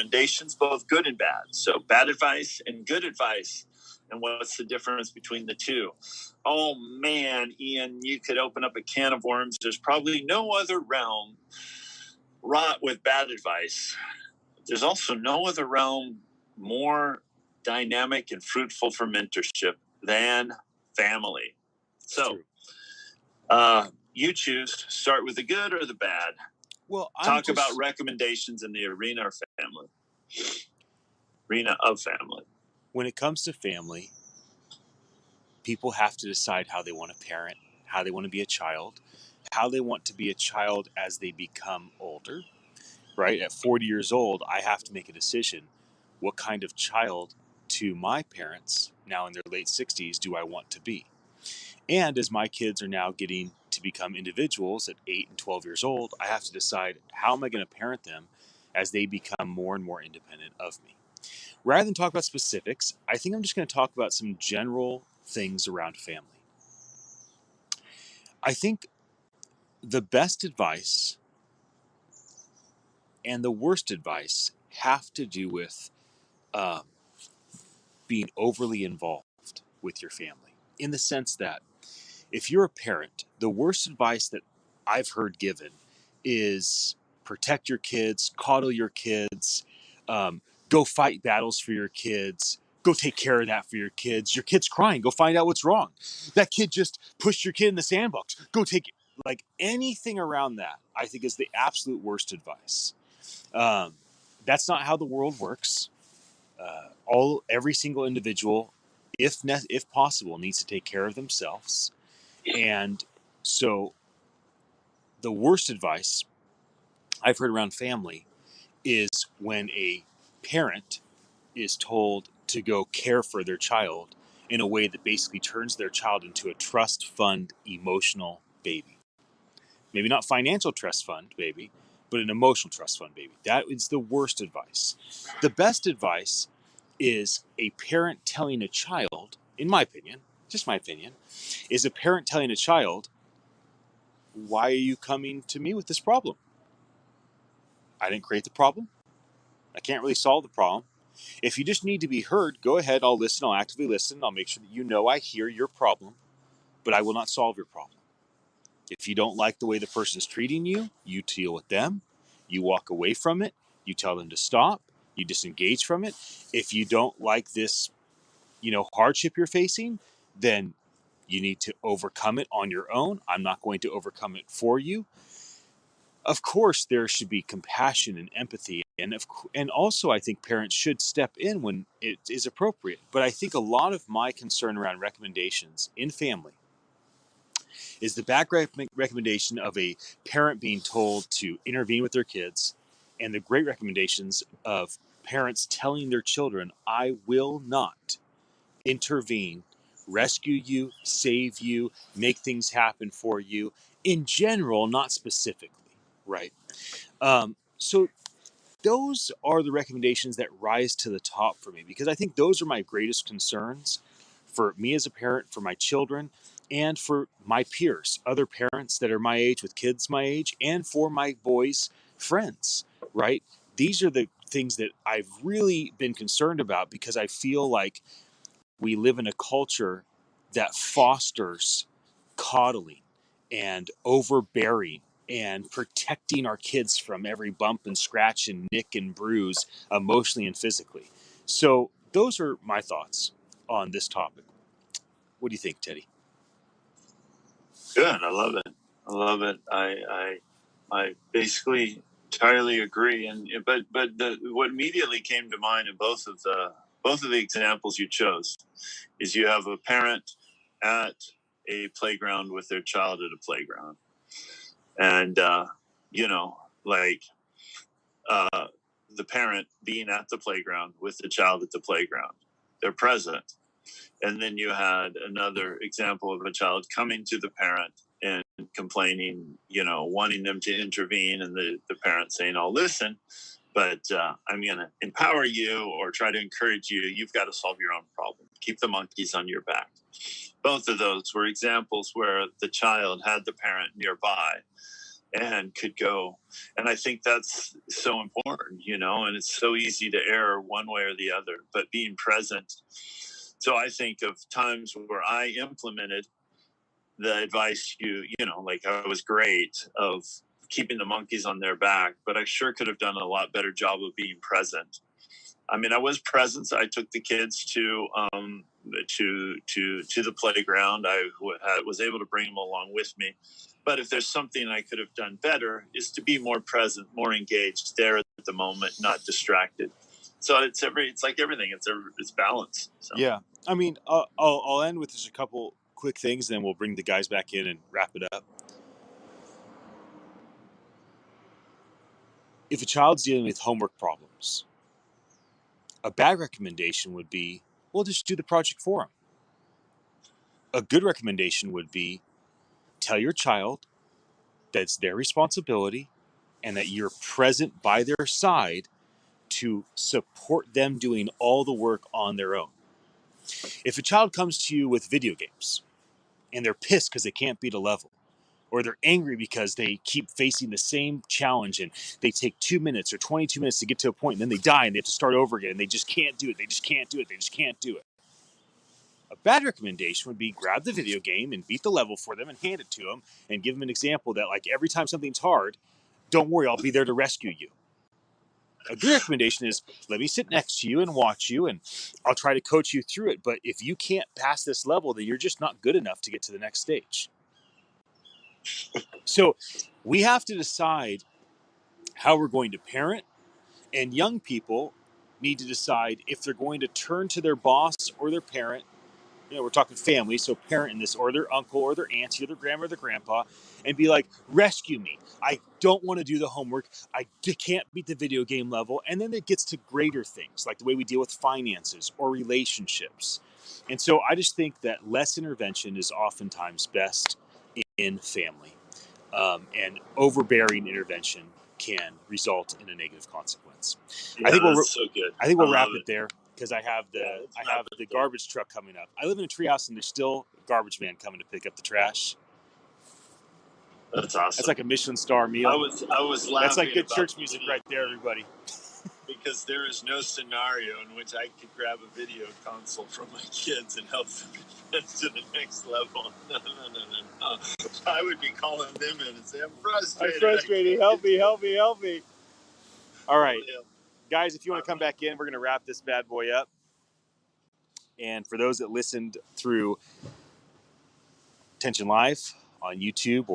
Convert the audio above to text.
recommendations, both good and bad. So bad advice and good advice. And what's the difference between the two? Oh, man, Ian, you could open up a can of worms. There's probably no other realm wrought with bad advice. There's also no other realm more dynamic and fruitful for mentorship than family. So you choose, start with the good or the bad. Well, talk about recommendations in the arena of family. When it comes to family, people have to decide how they want to parent, how they want to be a child, how they want to be a child as they become older, right? At 40 years old, I have to make a decision. What kind of child to my parents, now in their late 60s, do I want to be? And as my kids are now getting to become individuals at 8 and 12 years old, I have to decide, how am I going to parent them as they become more and more independent of me? Rather than talk about specifics, I think I'm just going to talk about some general things around family. I think the best advice and the worst advice have to do with being overly involved with your family, in the sense that if you're a parent, the worst advice that I've heard given is protect your kids, coddle your kids, go fight battles for your kids, go take care of that for your kids. Your kid's crying, go find out what's wrong. That kid just pushed your kid in the sandbox, go take it. Like anything around that, I think is the absolute worst advice. That's not how the world works. Every single individual, if possible, needs to take care of themselves. And so the worst advice I've heard around family is when a parent is told to go care for their child in a way that basically turns their child into a trust fund emotional baby. Maybe not financial trust fund baby, but an emotional trust fund baby. That is the worst advice. The best advice is a parent telling a child, in my opinion, just my opinion, is a parent telling a child, why are you coming to me with this problem? I didn't create the problem. I can't really solve the problem. If you just need to be heard, go ahead. I'll listen. I'll actively listen. I'll make sure that you know I hear your problem, but I will not solve your problem. If you don't like the way the person is treating you, you deal with them. You walk away from it. You tell them to stop. You disengage from it. If you don't like this, hardship you're facing, then you need to overcome it on your own. I'm not going to overcome it for you. Of course, there should be compassion and empathy. And also, I think parents should step in when it is appropriate. But I think a lot of my concern around recommendations in family is the back recommendation of a parent being told to intervene with their kids, and the great recommendations of parents telling their children, I will not intervene, rescue you, save you, make things happen for you, in general, not specifically, right? So those are the recommendations that rise to the top for me, because I think those are my greatest concerns for me as a parent, for my children, and for my peers, other parents that are my age with kids my age, and for my boys' friends, right? These are the things that I've really been concerned about, because I feel like we live in a culture that fosters coddling and overbearing and protecting our kids from every bump and scratch and nick and bruise emotionally and physically. So those are my thoughts on this topic. What do you think, Teddy? Good. I love it. I basically entirely agree. But what immediately came to mind in both of the examples you chose is you have a parent at a playground with their child at a playground, and the parent being at the playground with the child at the playground, they're present. And then you had another example of a child coming to the parent and complaining, wanting them to intervene, and the parent saying, I'll listen, but I'm going to empower you or try to encourage you. You've got to solve your own problem. Keep the monkeys on your back. Both of those were examples where the child had the parent nearby and could go. And I think that's so important, and it's so easy to err one way or the other, but being present. So I think of times where I implemented the advice like I was great of keeping the monkeys on their back, but I sure could have done a lot better job of being present. I mean, I was present. So I took the kids to the playground. I was able to bring them along with me. But if there's something I could have done better, is to be more present, more engaged there at the moment, not distracted. So it's like everything. It's balance. So. Yeah, I mean, I'll end with just a couple quick things, then we'll bring the guys back in and wrap it up. If a child's dealing with homework problems, a bad recommendation would be, well, just do the project for them. A good recommendation would be, tell your child that it's their responsibility and that you're present by their side to support them doing all the work on their own. If a child comes to you with video games and they're pissed because they can't beat a level, or they're angry because they keep facing the same challenge and they take 2 minutes or 22 minutes to get to a point and then they die and they have to start over again and they just can't do it. They just can't do it. A bad recommendation would be grab the video game and beat the level for them and hand it to them and give them an example that, like, every time something's hard, don't worry, I'll be there to rescue you. A good recommendation is, let me sit next to you and watch you and I'll try to coach you through it. But if you can't pass this level, then you're just not good enough to get to the next stage. So we have to decide how we're going to parent, and young people need to decide if they're going to turn to their boss or their parent. We're talking family, so parent in this, or their uncle or their auntie or their grandma or their grandpa, and be like, rescue me. I don't want to do the homework. I can't beat the video game level. And then it gets to greater things, like the way we deal with finances or relationships. And so I just think that less intervention is oftentimes best in family. And overbearing intervention can result in a negative consequence. Yeah, that's so good. I think we'll wrap it there because I have the garbage truck coming up. I live in a treehouse and there's still a garbage man coming to pick up the trash. That's awesome. That's like a Michelin star meal. I was laughing. That's like good church music right there, everybody. Because there is no scenario in which I could grab a video console from my kids and help them advance to the next level. No. I would be calling them in and say, I'm frustrated. Help me. All right. Guys, if you want to come back in, we're going to wrap this bad boy up. And for those that listened through Attention Live on YouTube or